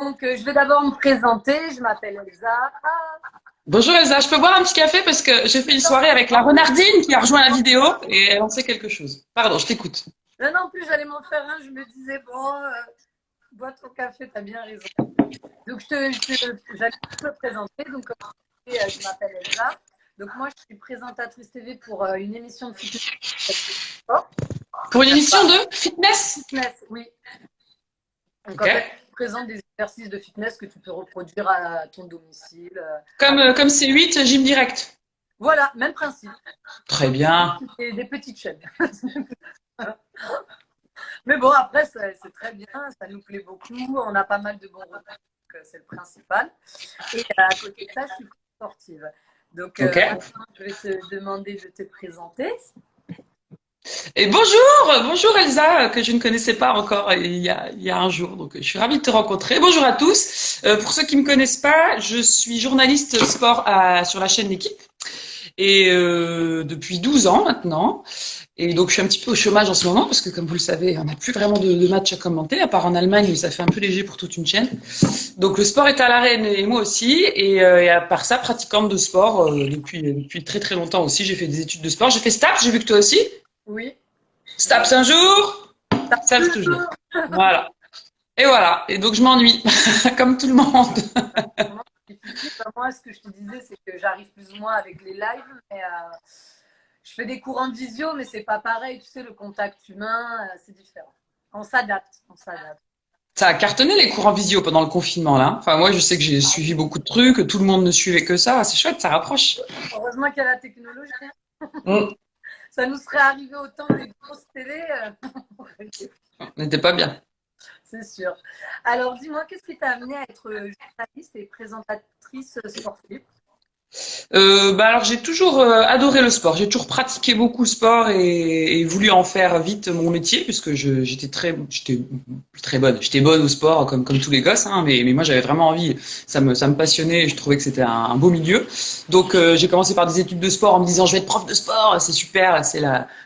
Donc, je vais d'abord me présenter. Je m'appelle Elsa. Bonjour Elsa, je peux boire un petit café parce que j'ai fait une soirée avec la renardine qui a rejoint la vidéo et elle en sait quelque chose. Pardon, je t'écoute. Non, non plus, j'allais m'en faire un. Je me disais, bon, bois ton café, t'as bien raison. Donc, j'allais me présenter. Donc, comme je disais, je m'appelle Elsa. Donc, moi, je suis présentatrice TV pour une émission de fitness. Pour une émission de fitness? Fitness, oui. Donc, Ok. en fait, je présente des exercices de fitness que tu peux reproduire à ton domicile. Comme C8, Gym Direct. Voilà, même principe. Très Sauf bien. que c'est des petites chaînes. Mais bon, après, c'est très bien, ça nous plaît beaucoup. On a pas mal de bons retours, donc c'est le principal. Et à côté de ça, je suis sportive. Donc, Ok. maintenant, je vais te demander de te présenter. Et bonjour Elsa, que je ne connaissais pas encore il y a un jour, donc je suis ravie de te rencontrer. Bonjour à tous. Pour ceux qui me connaissent pas, je suis journaliste sport sur la chaîne L'équipe et depuis 12 ans maintenant. Et donc je suis un petit peu au chômage en ce moment parce que comme vous le savez, on n'a plus vraiment de matchs à commenter, à part en Allemagne où ça fait un peu léger pour toute une chaîne. Donc le sport est à l'arrêt et moi aussi. Et à part ça, pratiquante de sport depuis très très longtemps aussi. J'ai fait des études de sport. J'ai fait STAPS, j'ai vu que toi aussi. Oui. STAPS un jour, STAPS toujours. Voilà. Et voilà. Et donc je m'ennuie, comme tout le monde. Moi, ce que je te disais, c'est que j'arrive plus ou moins avec les lives, mais je fais des cours en visio, mais c'est pas pareil. Tu sais, le contact humain, c'est différent. On s'adapte, on s'adapte. Ça a cartonné les cours en visio pendant le confinement là. Enfin moi je sais que j'ai suivi beaucoup de trucs, que tout le monde ne suivait que ça. C'est chouette, ça rapproche. Heureusement qu'il y a la technologie. Mm. Ça nous serait arrivé au temps des grosses télés. On n'était pas bien. C'est sûr. Alors, dis-moi, qu'est-ce qui t'a amené à être journaliste et présentatrice sportive? Alors j'ai toujours adoré le sport. J'ai toujours pratiqué beaucoup le sport et voulu en faire vite mon métier puisque j'étais très bonne. J'étais bonne au sport comme tous les gosses, hein, mais moi j'avais vraiment envie. Ça me passionnait. Et je trouvais que c'était un beau milieu. Donc j'ai commencé par des études de sport en me disant je vais être prof de sport, c'est super, c'est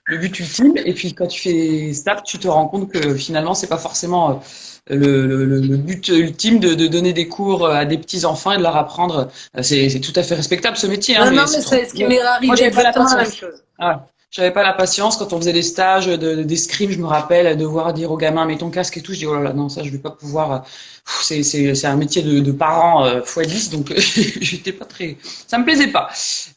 le but ultime. Et puis quand tu fais STAPS, tu te rends compte que finalement c'est pas forcément le but ultime de donner des cours à des petits enfants et de leur apprendre. C'est tout à fait respectable ce métier, hein, Non, mais non, c'est mais trop. c'est ce qui m'est Moi, arrivé j'avais pas la exactement la même patience. chose. Ah, j'avais pas la patience quand on faisait des stages d'escrime, je me rappelle, devoir dire aux gamins mets ton casque et tout. Je dis oh là là, non, ça je vais pas pouvoir. C'est un métier de parents fois 10, donc j'étais pas très. Ça me plaisait pas.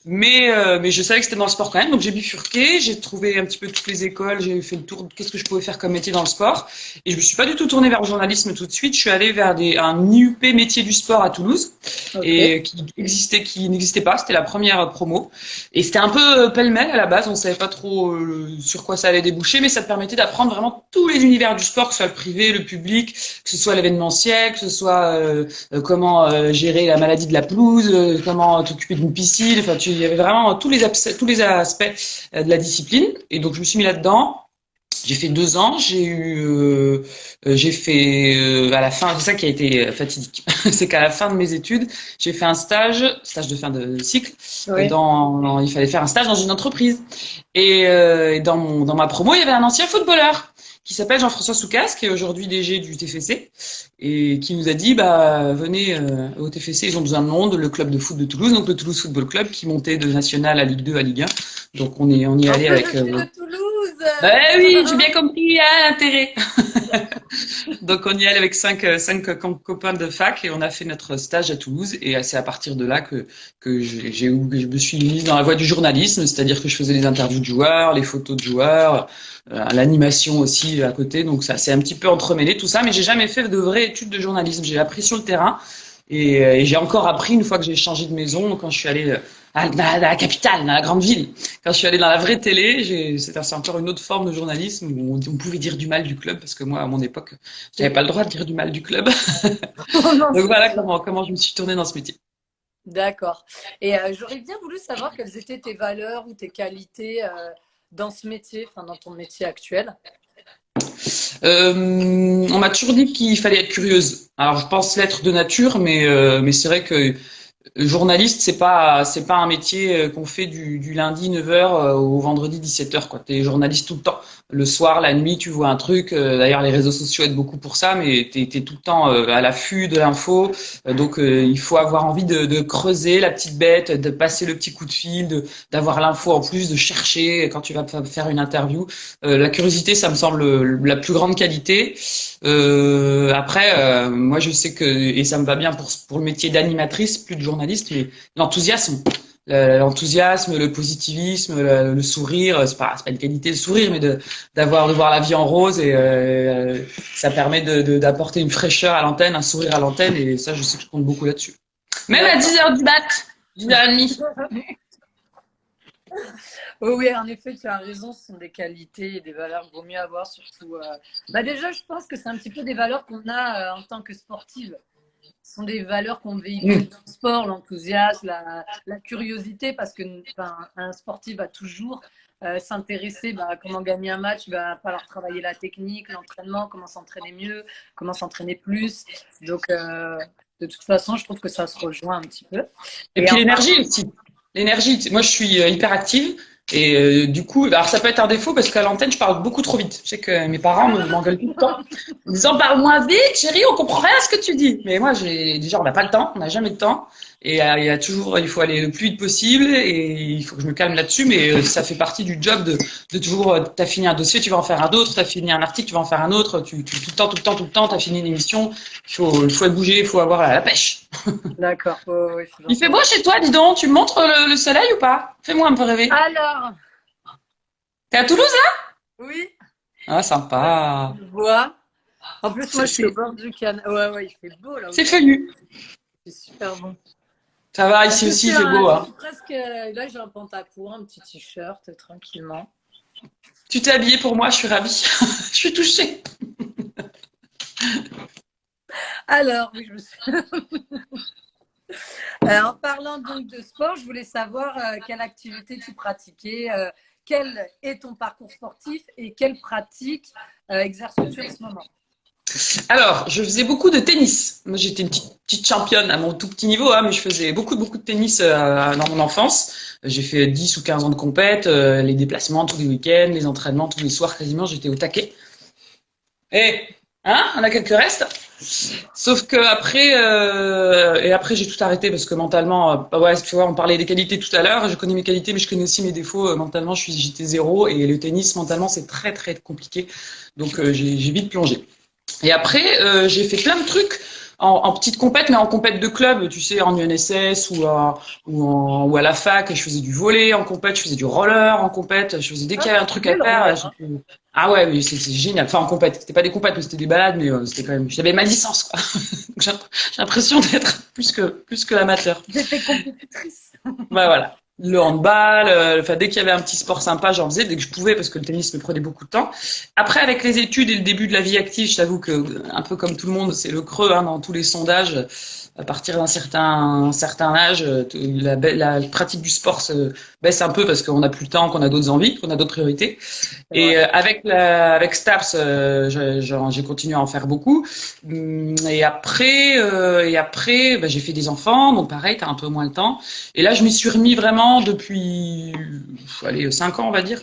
Mais je savais que c'était dans le sport quand même, donc j'ai bifurqué, j'ai trouvé un petit peu toutes les écoles, j'ai fait le tour de qu'est-ce que je pouvais faire comme métier dans le sport. Et je me suis pas du tout tournée vers le journalisme tout de suite. Je suis allée vers un IUP métier du sport à Toulouse Ok. et qui n'existait pas. C'était la première promo. Et c'était un peu pêle-mêle à la base, on savait pas trop sur quoi ça allait déboucher, mais ça te permettait d'apprendre vraiment tous les univers du sport, que ce soit le privé, le public, que ce soit l'événementiel, que ce soit comment gérer la maladie de la pelouse, comment t'occuper d'une piscine. Enfin, il y avait vraiment tous les aspects de la discipline. Et donc je me suis mis là-dedans. J'ai fait 2 ans, j'ai fait à la fin, c'est ça qui a été fatidique, c'est qu'à la fin de mes études, j'ai fait un stage de fin de cycle, Oui. il fallait faire un stage dans une entreprise. Et dans ma promo, il y avait un ancien footballeur qui s'appelle Jean-François Soucas, qui est aujourd'hui DG du TFC, et qui nous a dit, bah, venez au TFC, ils ont besoin de monde, le club de foot de Toulouse, donc le Toulouse Football Club, qui montait de National à Ligue 2 à Ligue 1. Donc on y est En allé plus, avec je suis de Toulouse. ben oui, j'ai bien compris hein, l'intérêt. Donc on y allait avec cinq copains de fac et on a fait notre stage à Toulouse et c'est à partir de là que je me suis mise dans la voie du journalisme, c'est-à-dire que je faisais les interviews de joueurs, les photos de joueurs, l'animation aussi à côté. Donc ça c'est un petit peu entremêlé tout ça, mais j'ai jamais fait de vraies études de journalisme. J'ai appris sur le terrain et j'ai encore appris une fois que j'ai changé de maison quand je suis allée dans la capitale, dans la grande ville. Quand je suis allée dans la vraie télé, c'est encore une autre forme de journalisme où on pouvait dire du mal du club, parce que moi, à mon époque, j'avais pas le droit de dire du mal du club. Oh non, Donc c'est voilà sûr. comment je me suis tournée dans ce métier. D'accord. Et j'aurais bien voulu savoir quelles étaient tes valeurs ou tes qualités dans ce métier, enfin dans ton métier actuel. On m'a toujours dit qu'il fallait être curieuse. Alors je pense l'être de nature, mais c'est vrai que journaliste, c'est pas un métier qu'on fait du lundi 9h au vendredi 17h, quoi. T'es journaliste tout le temps. le soir, la nuit, tu vois un truc. D'ailleurs, les réseaux sociaux aident beaucoup pour ça, mais t'es tout le temps à l'affût de l'info. Donc, il faut avoir envie de creuser la petite bête, de passer le petit coup de fil, d'avoir l'info en plus, de chercher quand tu vas faire une interview. La curiosité, ça me semble la plus grande qualité. Après, moi, je sais que, et ça me va bien pour le métier d'animatrice, plus de journaliste, mais l'enthousiasme. L'enthousiasme, le positivisme, le sourire, c'est pas une qualité de sourire, mais de voir la vie en rose et ça permet d'apporter une fraîcheur à l'antenne, un sourire à l'antenne et ça, je sais que je compte beaucoup là-dessus. Même à 10h du mat, 10h30. Oui, oui, en effet, tu as raison, ce sont des qualités et des valeurs qu'il vaut mieux avoir, surtout. Bah déjà, je pense que c'est un petit peu des valeurs qu'on a en tant que sportive. Ce sont des valeurs qu'on véhicule dans le sport, l'enthousiasme, la curiosité, parce que un sportif va toujours s'intéresser à comment gagner un match, il va falloir travailler la technique, l'entraînement, comment s'entraîner mieux, comment s'entraîner plus. Donc, de toute façon, je trouve que ça se rejoint un petit peu. Et puis l'énergie aussi. L'énergie, moi je suis hyper active et du coup, alors ça peut être un défaut parce qu'à l'antenne je parle beaucoup trop vite. Je sais que mes parents m'engueulent tout le temps. Ils me disent parle moins vite, chérie, on comprend rien à ce que tu dis. Mais moi déjà on n'a pas le temps, on n'a jamais le temps et il faut aller le plus vite possible et il faut que je me calme là-dessus. Mais ça fait partie du job de toujours. T'as fini un dossier, tu vas en faire un autre. T'as fini un article, tu vas en faire un autre. Tout le temps, t'as fini une émission. Il faut bouger, il faut avoir la pêche. D'accord. Oh, oui, il fait beau chez toi, dis donc. Tu me montres le soleil ou pas? Fais-moi un peu rêver. Alors. T'es à Toulouse là? Oui. Ah, sympa. Je vois. En plus, moi, je suis au bord du canal. Ouais, il fait beau là. C'est feuillu. C'est super bon. Ça va, ici aussi, il fait beau. Je suis presque. Là, j'ai un pantacourt, un petit t-shirt, tranquillement. Tu t'es habillée pour moi, je suis ravie. Je suis touchée. Alors, oui, je me suis. En parlant donc de sport, je voulais savoir quelle activité tu pratiquais, quel est ton parcours sportif et quelle pratique exerces-tu en ce moment? Alors, je faisais beaucoup de tennis. Moi, j'étais une petite championne à mon tout petit niveau, mais je faisais beaucoup de tennis dans mon enfance. J'ai fait 10 ou 15 ans de compète, les déplacements tous les week-ends, les entraînements tous les soirs quasiment, j'étais au taquet. On a quelques restes. Sauf que après j'ai tout arrêté parce que mentalement, tu vois, on parlait des qualités tout à l'heure. Je connais mes qualités, mais je connais aussi mes défauts. Mentalement, j'étais zéro et le tennis mentalement c'est très très compliqué. Donc j'ai vite plongé. Et après j'ai fait plein de trucs en petite compète, mais en compète de club, tu sais, en UNSS ou à la fac. Je faisais du volley en compète, je faisais du roller en compète. Je faisais dès qu'il y avait un truc à faire. Ah ouais, oui, c'est génial. Enfin, en compète. C'était pas des compètes, mais c'était des balades, mais c'était quand même. J'avais ma licence, quoi. J'ai l'impression d'être plus que l'amateur. J'étais compétitrice. Bah voilà. Le handball, enfin dès qu'il y avait un petit sport sympa, j'en faisais dès que je pouvais parce que le tennis me prenait beaucoup de temps. Après, avec les études et le début de la vie active, je t'avoue que un peu comme tout le monde, c'est le creux dans tous les sondages. À partir d'un certain âge, la pratique du sport se baisse un peu parce qu'on n'a plus le temps, qu'on a d'autres envies, qu'on a d'autres priorités. Et avec Staps, j'ai continué à en faire beaucoup. Et après, j'ai fait des enfants, donc pareil, t'as un peu moins le temps. Et là, je m'y suis remis vraiment depuis, 5 ans, on va dire,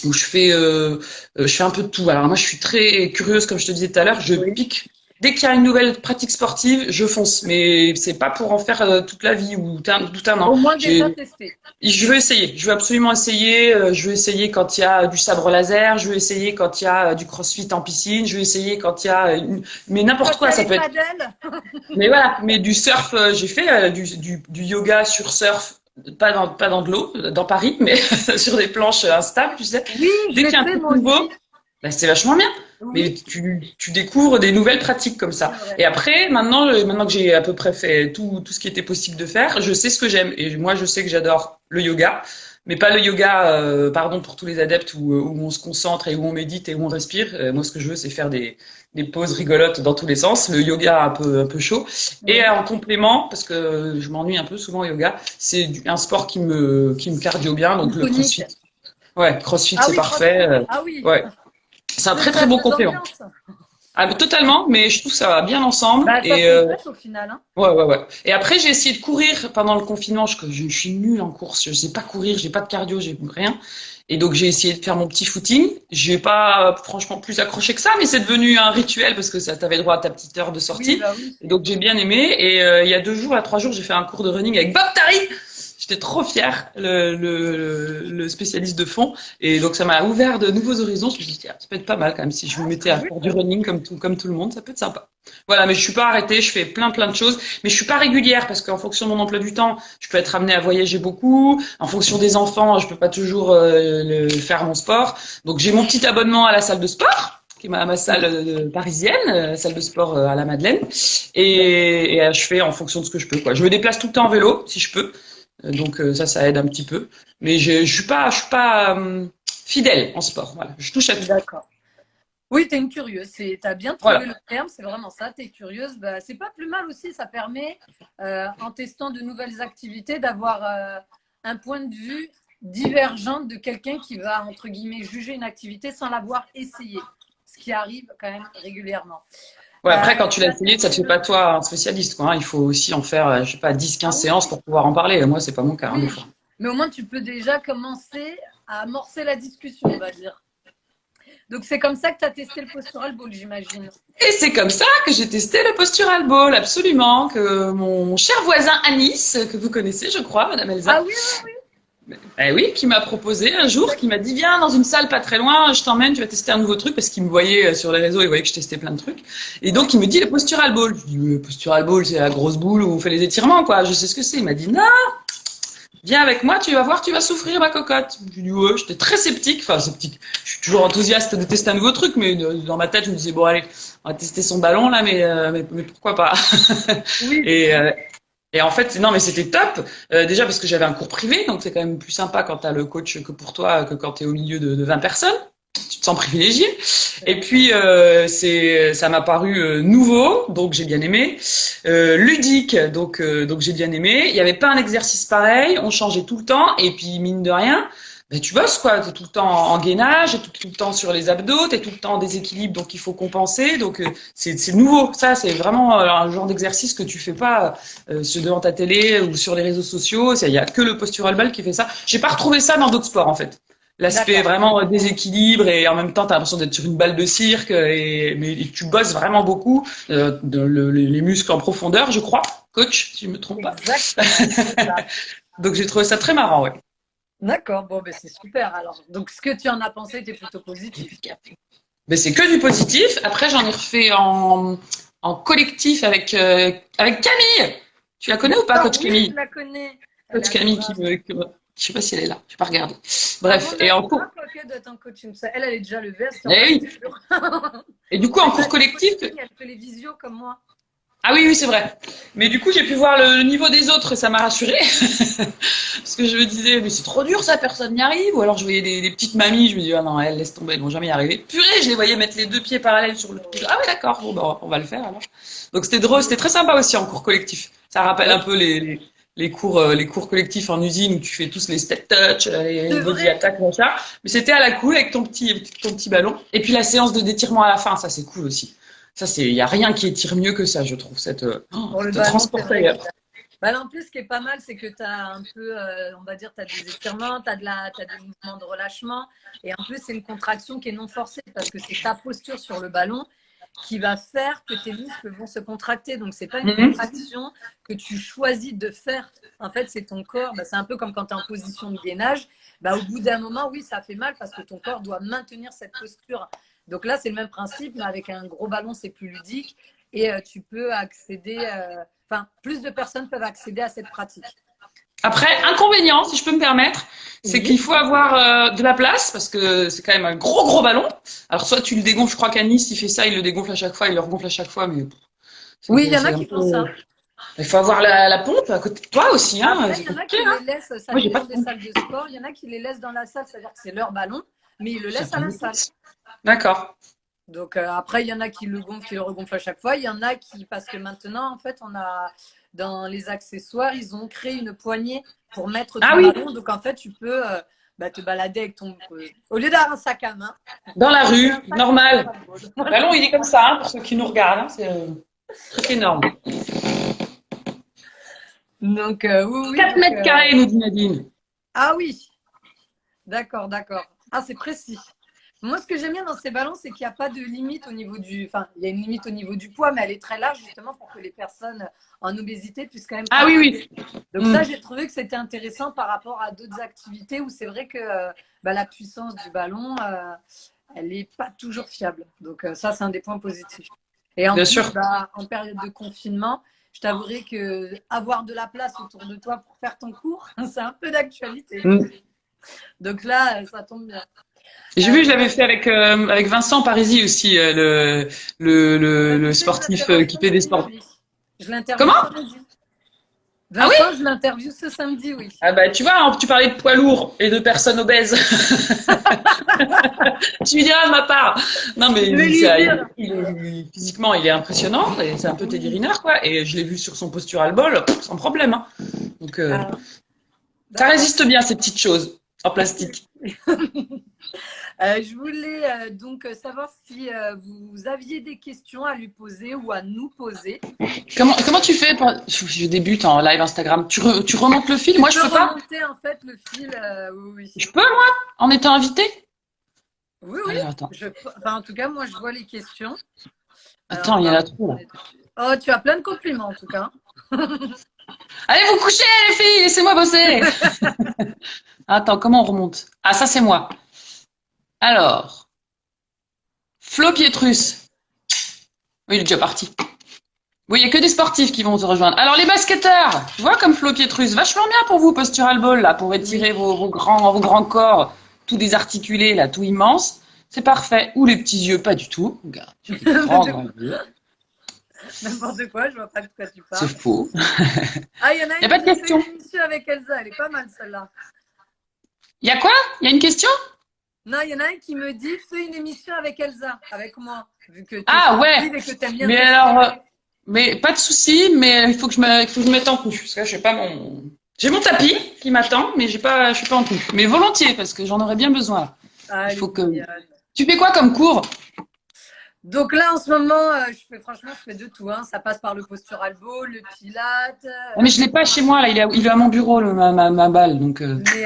où je fais un peu de tout. Alors moi, je suis très curieuse, comme je te disais tout à l'heure, je pique. Dès qu'il y a une nouvelle pratique sportive, je fonce. Mais c'est pas pour en faire toute la vie ou tout un an. Au moins déjà testé. Je veux essayer. Je veux absolument essayer. Je veux essayer quand il y a du sabre laser. Je veux essayer quand il y a du crossfit en piscine. Je veux essayer quand il y a mais n'importe quoi. Ça peut être. Mais voilà. Mais du surf, j'ai fait du yoga sur surf. Pas dans de l'eau, dans Paris, mais sur des planches instables, tu sais. Oui, dès qu'il y a un truc nouveau, c'est vachement bien. Oui. Mais tu découvres des nouvelles pratiques comme ça. Et après, maintenant que j'ai à peu près fait tout ce qui était possible de faire, je sais ce que j'aime. Et moi, je sais que j'adore le yoga, mais pas le yoga, pardon pour tous les adeptes où on se concentre et où on médite et où on respire. Moi, ce que je veux, c'est faire des pauses rigolotes dans tous les sens. Le yoga un peu chaud. Et en complément, parce que je m'ennuie un peu souvent au yoga, c'est un sport qui me cardio bien, donc le crossfit. Ouais, crossfit, c'est parfait. Ah oui. Ouais. C'est un très très bon complément. Ah, mais totalement, mais je trouve que ça va bien ensemble. Bah, ça se Et complète au final, hein. ouais, ouais, ouais. Et après, j'ai essayé de courir pendant le confinement. Je suis nulle en course. Je sais pas courir, j'ai pas de cardio, j'ai rien. Et donc, j'ai essayé de faire mon petit footing. J'ai pas, franchement, plus accroché que ça, mais c'est devenu un rituel parce que ça t'avait droit à ta petite heure de Oui, sortie. bah oui. Et donc, j'ai bien aimé. Et il y a 2 jours, 3 jours, j'ai fait un cours de running avec Bob Tari. J'étais trop fière, le spécialiste de fond. Et donc, ça m'a ouvert de nouveaux horizons. Je me suis dit, tiens, ça peut être pas mal quand même si je me mettais à Oui. faire du running comme tout le monde, ça peut être sympa. Voilà, mais je suis pas arrêtée, je fais plein de choses, mais je suis pas régulière parce qu'en fonction de mon emploi du temps, je peux être amenée à voyager beaucoup. En fonction des enfants, je peux pas toujours faire mon sport. Donc j'ai mon petit abonnement à la salle de sport, qui est ma salle parisienne, salle de sport à la Madeleine, et je fais en fonction de ce que je peux, quoi. Je me déplace tout le temps en vélo si je peux, donc ça aide un petit peu. Mais je suis pas fidèle en sport. Voilà, je touche à tout. D'accord. Oui, tu es une curieuse. Tu as bien trouvé Voilà. le terme, c'est vraiment ça. Tu es curieuse. Bah, c'est pas plus mal aussi. Ça permet, en testant de nouvelles activités, d'avoir un point de vue divergent de quelqu'un qui va, entre guillemets, juger une activité sans l'avoir essayé. Ce qui arrive quand même régulièrement. Ouais, après, quand tu l'as T'as essayé, ça te testé fait pas toi un spécialiste, quoi, hein. Il faut aussi en faire, je sais pas, 10, Ah 15 oui, séances pour pouvoir en parler. Moi, c'est pas mon cas, hein, des oui. fois. Mais au moins, tu peux déjà commencer à amorcer la discussion, on va dire. Donc, c'est comme ça que tu as testé le postural ball, j'imagine. Et c'est comme ça que j'ai testé le postural ball, absolument, que mon cher voisin Anis, que vous connaissez, je crois, Madame Ah Elsa, oui, eh oui, qui m'a proposé un jour, qui m'a dit, viens dans une salle pas très loin, je t'emmène, tu vas tester un nouveau truc, parce qu'il me voyait sur les réseaux, il voyait que je testais plein de trucs. Et oui. donc, il me dit le postural ball. Je dis, le postural ball, c'est la grosse boule où on fait les étirements, quoi. Je sais ce que c'est. Il m'a dit, non, viens avec moi, tu vas voir, tu vas souffrir ma cocotte. Je lui dis ouais, j'étais très sceptique, enfin sceptique. Je suis toujours enthousiaste de tester un nouveau truc, mais dans ma tête, je me disais bon allez, on va tester son ballon là, mais pourquoi pas. Oui, Et, euh, et en fait, non, mais c'était top. Déjà parce que j'avais un cours privé, donc c'est quand même plus sympa quand t'as le coach que pour toi, que quand t'es au milieu de 20 personnes. Tu te sens privilégié. Et puis, ça m'a paru nouveau, donc j'ai bien aimé. Ludique, donc j'ai bien aimé. Il n'y avait pas un exercice pareil, on changeait tout le temps. Et puis, mine de rien, ben, tu bosses, quoi. Tu es tout le temps en gainage, tu es tout le temps sur les abdos, tu es tout le temps en déséquilibre, donc il faut compenser. Donc, c'est nouveau. Ça, c'est vraiment un genre d'exercice que tu fais pas devant ta télé ou sur les réseaux sociaux. Il n'y a que le postural ball qui fait ça. J'ai pas retrouvé ça dans d'autres sports, en fait. L'aspect d'accord. vraiment déséquilibre et en même temps, tu as l'impression d'être sur une balle de cirque mais tu bosses vraiment beaucoup les muscles en profondeur, je crois, coach, si je me trompe pas. Exactement. C'est ça. Donc j'ai trouvé ça très marrant, ouais. D'accord, bon, ben, c'est super alors. Donc, ce que tu en as pensé était plutôt positif. Mais c'est que du positif. Après, j'en ai refait en collectif avec Camille. Tu la connais ou pas, D'accord, coach oui, je Camille? la connais. Elle est Coach Camille adorable. je sais pas si elle est là, je vais pas regarder. À Bref, mon et en avis, cours, pas quoique d'être en coaching. Elle est déjà levée, elle se eh là, c'est oui. sûr. Et du coup, en Elle cours a du collectif, coaching, elle fait les visios comme moi. ah oui, oui, c'est vrai. Mais du coup, j'ai pu voir le niveau des autres et ça m'a rassurée. Parce que je me disais, mais c'est trop dur ça, personne n'y arrive. Ou alors je voyais des petites mamies, je me dis, ah non, elles laissent tomber, elles vont jamais y arriver. Purée, je les voyais mettre les deux pieds parallèles sur le truc. Ah ouais, d'accord, bon, bah, on va le faire alors. Donc c'était drôle, c'était très sympa aussi en cours collectif. Ça rappelle un Ouais, peu les cours collectifs en usine où tu fais tous les step touch, les c'est body vrai. attack, ça. Mais c'était à la cool avec ton petit ballon. Et puis la séance de d'étirement à la fin, ça c'est cool aussi. Ça, il y a rien qui étire mieux que ça, je trouve. Pour le Te ballon, c'est transporte vrai que ailleurs. bah, en plus, ce qui est pas mal, c'est que tu as un peu, on va dire, tu as des étirements, t'as des mouvements de relâchement. Et en plus, c'est une contraction qui est non forcée parce que c'est ta posture sur le ballon qui va faire que tes muscles vont se contracter. Donc, c'est pas une Mhm. contraction que tu choisis de faire. En fait, c'est ton corps. Bah, c'est un peu comme quand tu es en position de gainage. Bah, au bout d'un moment, oui, ça fait mal parce que ton corps doit maintenir cette posture. Donc là, c'est le même principe, mais avec un gros ballon, c'est plus ludique. Et tu peux accéder, enfin, plus de personnes peuvent accéder à cette pratique. Après, inconvénient, si je peux me permettre, c'est Oui. qu'il faut avoir de la place parce que c'est quand même un gros ballon. Alors, soit tu le dégonfles, je crois qu'à Nice, il fait ça, il le dégonfle à chaque fois, il le regonfle à chaque fois, mais Oui, il y en a c'est un qui peu. font ça. Il faut avoir la pompe à côté de toi aussi, hein. Après, C'est il y en a compliqué, qui hein. les laissent, ça Moi, j'ai pas dépend de des pompe. salles de sport. Il y en a qui les laissent dans la salle, c'est-à-dire que c'est leur ballon, mais ils le Ça laissent à prend la de salle. place. D'accord. Donc après, il y en a qui le gonflent, qui le regonflent à chaque fois. Il y en a qui, parce que maintenant, en fait, on a dans les accessoires, ils ont créé une poignée pour mettre Ah ton oui, ballon. Donc en fait, tu peux te balader avec ton... au lieu d'avoir un sac à main. Dans la rue, Un sac normal. Voilà. Le ballon, il est comme ça, hein, pour ceux qui nous regardent. Hein, c'est un truc énorme. Donc, oui. 4 mètres carrés, nous dit Nadine. Ah oui, d'accord. Ah, c'est précis. Moi, ce que j'aime bien dans ces ballons, c'est qu'il n'y a pas de limite au niveau du... Enfin, il y a une limite au niveau du poids, mais elle est très large, justement, pour que les personnes en obésité puissent quand même... Ah oui. Donc ça, j'ai trouvé que c'était intéressant par rapport à d'autres activités où c'est vrai que la puissance du ballon, elle n'est pas toujours fiable. Donc ça, c'est un des points positifs. Et en Bien plus, sûr. en période de confinement, je t'avouerai que avoir de la place autour de toi pour faire ton cours, c'est un peu d'actualité. Donc là, ça tombe bien. J'ai vu, je l'avais fait avec Vincent Parisi aussi, le sportif qui fait des sports. Je l'interviewe Comment? samedi. Vincent, je l'interviewe ce samedi, oui. Ah bah tu vois, hein, tu parlais de poids lourds et de personnes obèses. Tu lui diras de ma part. Non mais physiquement il est impressionnant et c'est un peu Teddy Riner quoi. Et je l'ai vu sur son postural ball sans problème. Hein. Donc ça résiste bien ces petites choses en plastique. Je voulais donc savoir si vous aviez des questions à lui poser ou à nous poser. Comment tu fais Je débute en live Instagram. Tu remontes le fil? Moi, je peux pas. Remonter en fait le fil. Oui. Je peux moi, en étant invité? Oui. Alors, attends. En tout cas, moi, je vois les questions. Attends, il y en a trop là. Oh, tu as plein de compliments en tout cas. Allez vous coucher les filles, laissez-moi bosser. Attends, comment on remonte? Ah, ça c'est moi. Alors, Flo Pietrus. Oui, il est déjà parti. Oui, il n'y a que des sportifs qui vont te rejoindre. Alors, les basketteurs, tu vois, comme Flo Pietrus, vachement bien pour vous, postural ball, là, pour étirer vos grands corps, tout désarticulé, là, tout immense. C'est parfait. Ou les petits yeux, pas du tout. Regarde, j'ai des grands yeux. N'importe quoi, je vois pas de quoi tu parles. C'est faux. Ah, il y en a y a pas de question. Une émission avec Elsa, elle est pas mal celle-là. Il y a quoi? Il y a une question? Non, il y en a un qui me dit fais une émission avec Elsa, avec moi, vu que ouais. Et que t'aimes bien mais alors, mais pas de souci, mais il faut que je me mette en tenue parce que je sais pas j'ai mon tapis qui m'attend, mais je suis pas en tenue. Mais volontiers parce que j'en aurais bien besoin. Il faut que. Tu fais quoi comme cours? Donc là, en ce moment, je fais de tout. Hein. Ça passe par le postural ball, le pilate. Mais je l'ai pas chez moi là. Il est à mon bureau ma balle. Donc. Mais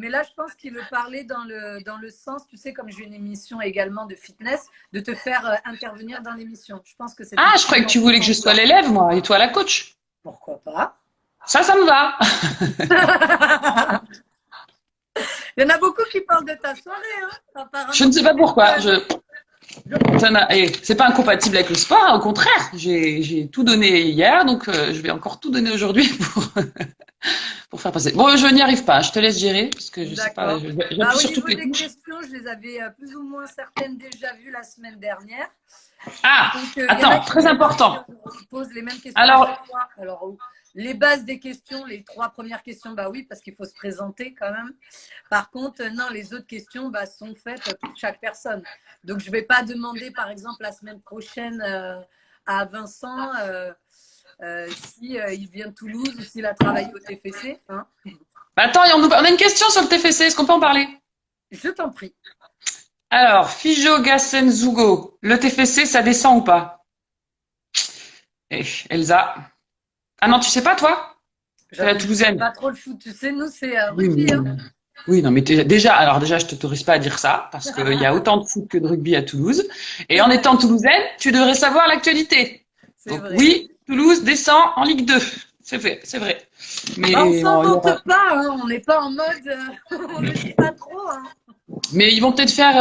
là, je pense qu'il le parlait dans le sens, tu sais, comme j'ai une émission également de fitness, de te faire intervenir dans l'émission. Je pense que c'est. Ah, je croyais que tu voulais que je sois l'élève, moi, et toi la coach. Pourquoi pas? Ça me va. Il y en a beaucoup qui parlent de ta soirée. Hein, je ne sais pas pourquoi. C'est pas incompatible avec le sport, hein, au contraire. J'ai tout donné hier, donc je vais encore tout donner aujourd'hui pour faire passer. Bon, je n'y arrive pas. Je te laisse gérer parce que je sais pas. Au niveau des questions, je les avais plus ou moins certaines déjà vues la semaine dernière. Ah, donc, attends, très important. Pose les mêmes questions. Alors, les bases des questions, les 3 premières questions, oui, parce qu'il faut se présenter quand même. Par contre, non, les autres questions sont faites pour chaque personne. Donc, je ne vais pas demander, par exemple, la semaine prochaine à Vincent s'il vient de Toulouse ou s'il a travaillé au TFC. Hein. Attends, on a une question sur le TFC. Est-ce qu'on peut en parler? Je t'en prie. Alors, Fijo Gassenzugo, le TFC, ça descend ou pas? Elsa. Ah non, tu sais pas, toi? C'est la Toulousaine. Pas trop le foot, tu sais, nous, c'est rugby. Oui, non, mais déjà, je t'autorise pas à dire ça, parce qu'il y a autant de foot que de rugby à Toulouse. Et en étant toulousaine, tu devrais savoir l'actualité. Donc vrai. Oui, Toulouse descend en Ligue 2. C'est vrai. Mais on s'en vante pas, hein, on n'est pas en mode, on ne dit pas trop. Hein. Mais ils vont peut-être faire,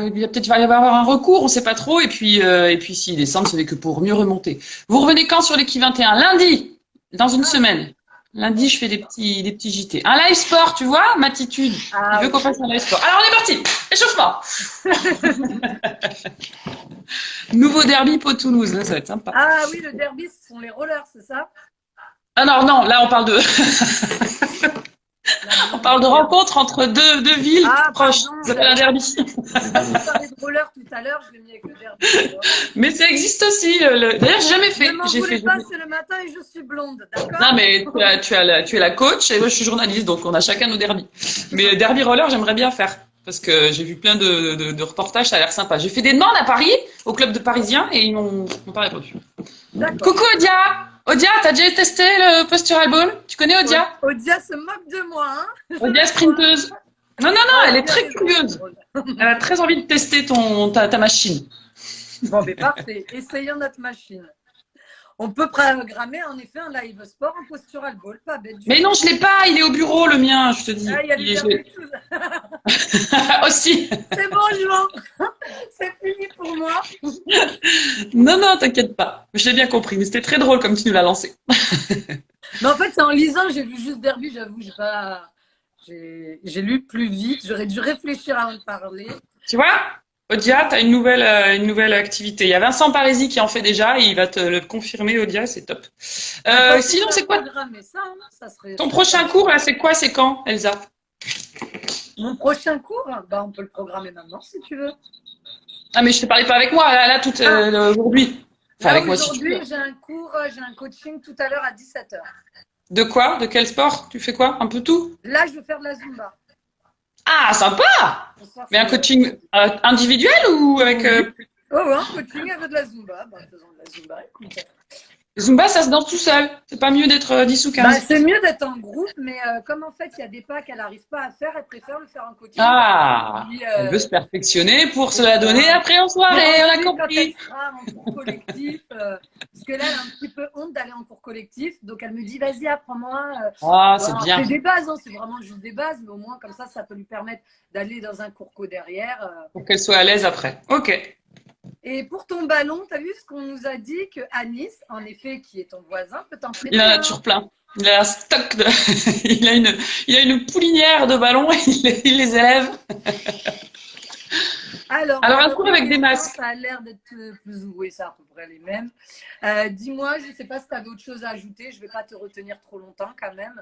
il va y avoir un recours, on sait pas trop. Et puis s'ils descendent, ce n'est que pour mieux remonter. Vous revenez quand sur l'équipe 21? Lundi, dans une semaine. Lundi, je fais des petits JT. Un live sport, tu vois, Matitude. Il veut qu'on fasse un live sport. Alors, on est parti. Échauffement. Nouveau derby Pau-Toulouse. Là, ça va être sympa. Ah oui, le derby, ce sont les rollers, c'est ça? Ah non, là, on parle de... La On blonde parle de derby. rencontre entre deux villes Ah, proches. pardon, Ça s'appelle un derby. j'ai pas parlé de roller tout à l'heure, je l'ai mis avec le derby, tu vois. Mais ça existe aussi. D'ailleurs, j'ai jamais Ne fait. m'en voulez pas, c'est le matin et je suis blonde, Non, d'accord? mais tu es la coach et moi je suis journaliste, donc on a chacun nos derbies. Mais derby roller, j'aimerais bien faire. Parce que j'ai vu plein de reportages, ça a l'air sympa. J'ai fait des demandes à Paris, au club de Parisiens, et ils m'ont pas répondu. D'accord. Coucou Odia! Odia, t'as déjà testé le postural ball? Tu connais Odia? Odia se moque de moi, hein? Je Odia le vois. sprinteuse. Non, non, non, Ah, elle est Odia très raison, c'est curieuse. drôle. Elle a très envie de tester ta machine. Bon, mais parfait. Essayons notre machine. On peut programmer en effet un live sport en postural ball, pas bête du Mais non, tout. je l'ai pas, il est au bureau, le mien, je te dis. Ah, il y a les derniers choses. Aussi. C'est bon, je vends. C'est fini pour moi. Non, non, t'inquiète pas. Je l'ai bien compris, mais c'était très drôle comme tu nous l'as lancé. Mais en fait, c'est en lisant, j'ai vu juste derby, j'avoue, j'ai lu plus vite, j'aurais dû réfléchir avant de parler. Tu vois, Odia, tu as une nouvelle activité. Il y a Vincent Parisi qui en fait déjà, et il va te le confirmer, Odia, c'est top. Sinon, c'est quoi programmer ça, hein, ça serait, ton prochain cours là? C'est quoi? C'est quand, Elsa? Mon prochain cours, bah, on peut le programmer maintenant si tu veux. Ah, mais je te parlais pas avec moi, là, tout aujourd'hui. Enfin, Là, avec moi si tu aujourd'hui, veux. j'ai un coaching tout à l'heure à 17h. De quoi? De quel sport? Tu fais quoi? Un peu tout? Là, je veux faire de la Zumba. Ah, sympa! Ce soir, Mais un c'est coaching individuel ou avec oui. Oh, ouais, un coaching avec de la Zumba. Bah, faisons de la Zumba, écoute. Zumba, ça se danse tout seul. C'est pas mieux d'être 10 ou Bah, 15. c'est mieux d'être en groupe, mais comme en fait, il y a des pas qu'elle n'arrive pas à faire, elle préfère le faire en coaching. Ah, Puis, elle veut se perfectionner pour se c'est la ça. donner après en Mais soirée, on a ensuite, quand elle compris. sera en cours collectif, parce que là, elle a un petit peu honte d'aller en cours collectif, donc elle me dit, vas-y, apprends-moi. Ah, c'est Alors, bien. c'est des bases, hein, c'est vraiment juste des bases, mais au moins, comme ça peut lui permettre d'aller dans un cours co derrière. Pour qu'elle soit à l'aise après. Ok. Et pour ton ballon, tu as vu ce qu'on nous a dit qu'à Nice, en effet, qui est ton voisin, peut t'en Il prêter en a un. toujours plein. Il a un stock de. Il a une poulinière de ballons, il les élève. Alors, Alors, on un va cours voir avec des les masques. Ça a l'air d'être plus ou moins ça, à peu près les mêmes. Dis-moi, je ne sais pas si tu avais autre chose à ajouter. Je ne vais pas te retenir trop longtemps quand même.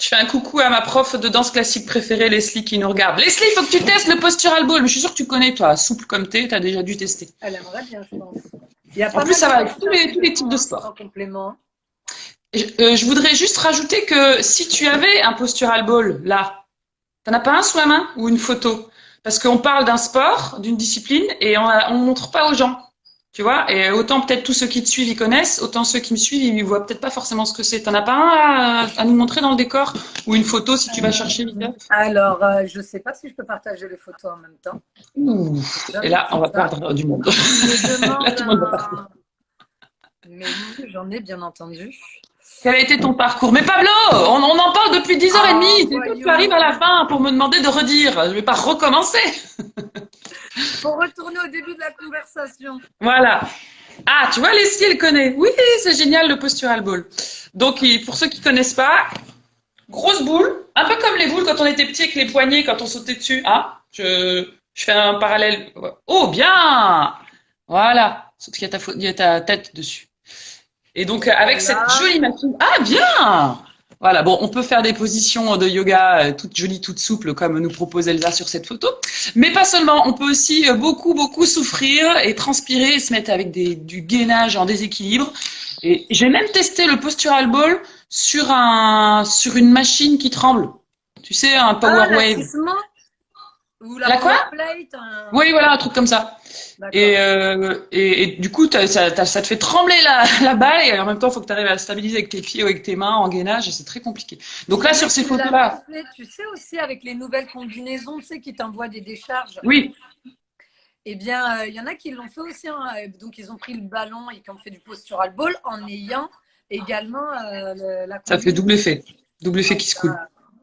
Je fais un coucou à ma prof de danse classique préférée, Leslie, qui nous regarde. Leslie, il faut que tu testes le postural ball. Mais je suis sûre que tu connais, toi. Souple comme t'es, t'as déjà dû tester. Elle aimerait bien, je pense. Il y a En pas plus, mal ça de va avec tous personnes qui le les types font de en sport. complément. Je voudrais juste rajouter que si tu avais un postural ball, là, t'en as pas un sous la main ou une photo? Parce qu'on parle d'un sport, d'une discipline, et on montre pas aux gens. Tu vois, et autant peut-être tous ceux qui te suivent ils connaissent, autant ceux qui me suivent ils voient peut-être pas forcément ce que c'est. T'en as pas un à nous montrer dans le décor ou une photo si tu vas chercher vite. Alors, je ne sais pas si je peux partager les photos en même temps. Ouh. Et là, on va Ça. perdre du monde. Je demande Là, tout le monde va partir. Mais oui, j'en ai bien entendu. Quel a été ton parcours? Mais Pablo, on en parle depuis 10h30. C'est toi qui arrives à la fin pour me demander de redire. Je vais pas recommencer. Pour retourner au début de la conversation. Voilà. Ah, tu vois, Leslie, elle connaît. Oui, c'est génial le postural ball. Donc, pour ceux qui connaissent pas, grosse boule, un peu comme les boules quand on était petit avec les poignets, quand on sautait dessus. Ah, je fais un parallèle. Oh, bien! Voilà. Sauf qu'il y a ta tête dessus. Et donc, avec cette jolie machine. Ah, bien! Voilà, bon, on peut faire des positions de yoga toutes jolies, toutes souples, comme nous propose Elsa sur cette photo. Mais pas seulement, on peut aussi beaucoup, beaucoup souffrir et transpirer et se mettre avec du gainage en déséquilibre. Et j'ai même testé le postural ball sur une machine qui tremble. Tu sais, un power wave. Ou la quoi? plate, Oui, voilà, un truc comme ça. Et du coup, ça te fait trembler la balle et en même temps, il faut que tu arrives à la stabiliser avec tes pieds ou avec tes mains en gainage et c'est très compliqué. Donc là, sur ces photos-là. Tu sais aussi, avec les nouvelles combinaisons, tu sais, qui t'envoient des décharges. Oui. Eh bien, il y en a qui l'ont fait aussi. Hein. Donc, ils ont pris le ballon et qui ont fait du postural ball en ayant également la Ça fait double effet. Double effet qui se coule.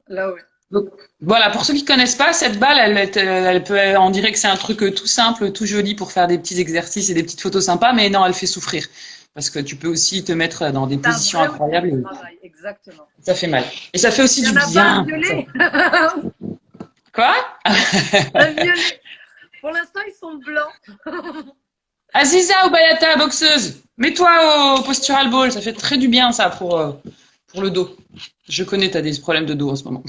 Là, ouais. Donc, voilà, pour ceux qui connaissent pas, cette balle, elle peut, on dirait que c'est un truc tout simple, tout joli pour faire des petits exercices et des petites photos sympas, mais non, elle fait souffrir. Parce que tu peux aussi te mettre dans des positions incroyables. Exactement. Ça fait mal. Et ça fait aussi du bien. Quoi? Un violet. Pour l'instant, ils sont blancs. Aziza ou Bayata, boxeuse, mets-toi au postural ball, ça fait très du bien ça pour pour le dos. Je connais, tu as des problèmes de dos en ce moment.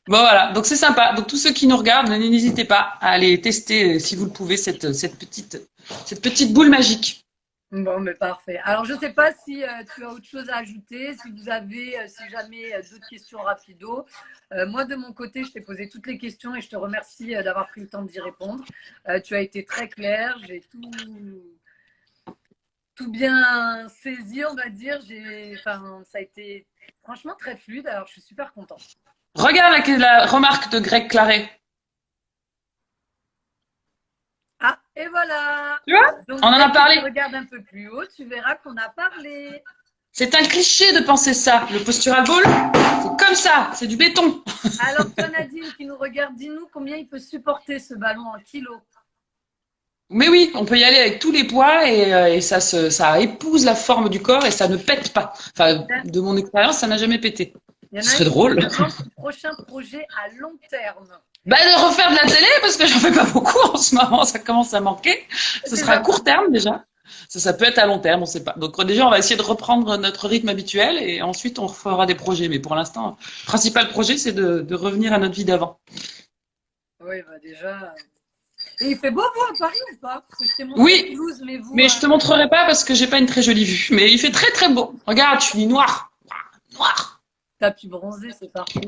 Bon voilà, donc c'est sympa. Donc tous ceux qui nous regardent, n'hésitez pas à aller tester, si vous le pouvez, cette petite boule magique. Bon, mais parfait. Alors, je ne sais pas si tu as autre chose à ajouter, si vous avez, si jamais d'autres questions rapido. Moi, de mon côté, je t'ai posé toutes les questions et je te remercie d'avoir pris le temps d'y répondre. Tu as été très clair, j'ai tout bien saisi, on va dire. Enfin, ça a été franchement très fluide, alors je suis super contente. Regarde la remarque de Greg Claret. Ah, et voilà. Tu vois? Donc, On en a parlé. Si tu regardes un peu plus haut, tu verras qu'on a parlé. C'est un cliché de penser ça. Le postural ball, c'est comme ça, c'est du béton. Alors, toi, Nadine, qui nous regarde, dis-nous combien il peut supporter ce ballon en kilos. Mais oui, on peut y aller avec tous les poids et ça épouse la forme du corps et ça ne pète pas. Enfin, de mon expérience, ça n'a jamais pété. Ce serait drôle. Prochain projet à long terme. Bah, de refaire de la télé, parce que j'en fais pas beaucoup en ce moment, ça commence à manquer. Ce sera à court terme déjà. Ça peut être à long terme, on sait pas. Donc déjà, on va essayer de reprendre notre rythme habituel et ensuite on fera des projets. Mais pour l'instant, le principal projet, c'est de revenir à notre vie d'avant. Oui, bah déjà. Et il fait beau, vous, à Paris ou pas? Parce que je t'ai montré Oui, Toulouse, mais vous. mais je te montrerai pas parce que j'ai pas une très jolie vue. Mais il fait très très beau. Regarde, je suis noire. Noire. T'as pu bronzer, c'est parfait.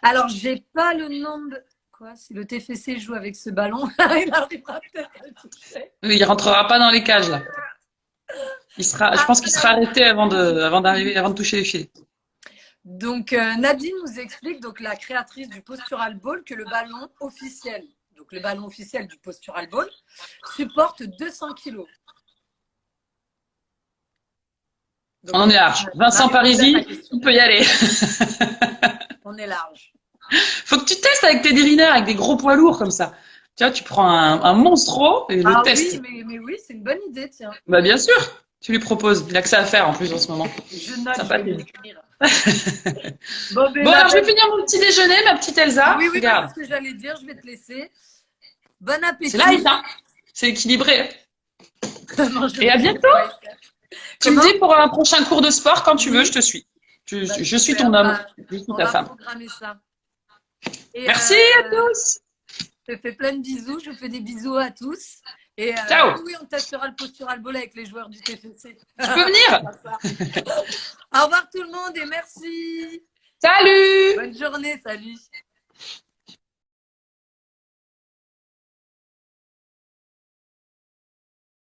Alors, j'ai pas le nombre. Quoi? Si le TFC joue avec ce ballon, il arrivera peut-être à le toucher. Oui, il rentrera pas dans les cages là. Je pense qu'il sera arrêté avant de toucher les filets. Donc, Nadine nous explique, donc la créatrice du Postural Ball, que le ballon officiel du Postural Ball, supporte 200 kilos. Donc, on en est large. Vincent Parisi, on peut y aller. On est large. Faut que tu testes avec tes dérineurs, avec des gros poids lourds comme ça. Tu vois, tu prends un monstro et le testes. Oui, mais oui, c'est une bonne idée, tiens. Bah bien sûr, tu lui proposes. Il a que ça à faire en plus en ce moment. Je note, Sympa, je vais l'écrire. Bon, alors je vais finir mon petit déjeuner, ma petite Elsa. Oui, regarde. C'est ce que j'allais dire, je vais te laisser. Bon appétit. C'est light, hein. C'est équilibré. Et à bientôt. Tu me dis pour un prochain cours de sport, quand tu veux, je te suis. Je suis ton homme, je suis ta femme. Programmer ça. Et merci à tous. Je te fais plein de bisous, je fais des bisous à tous. Et ciao. Oui, on testera le postural ball avec les joueurs du TFC. Tu peux venir. Au revoir tout le monde et merci. Salut. Bonne journée, salut.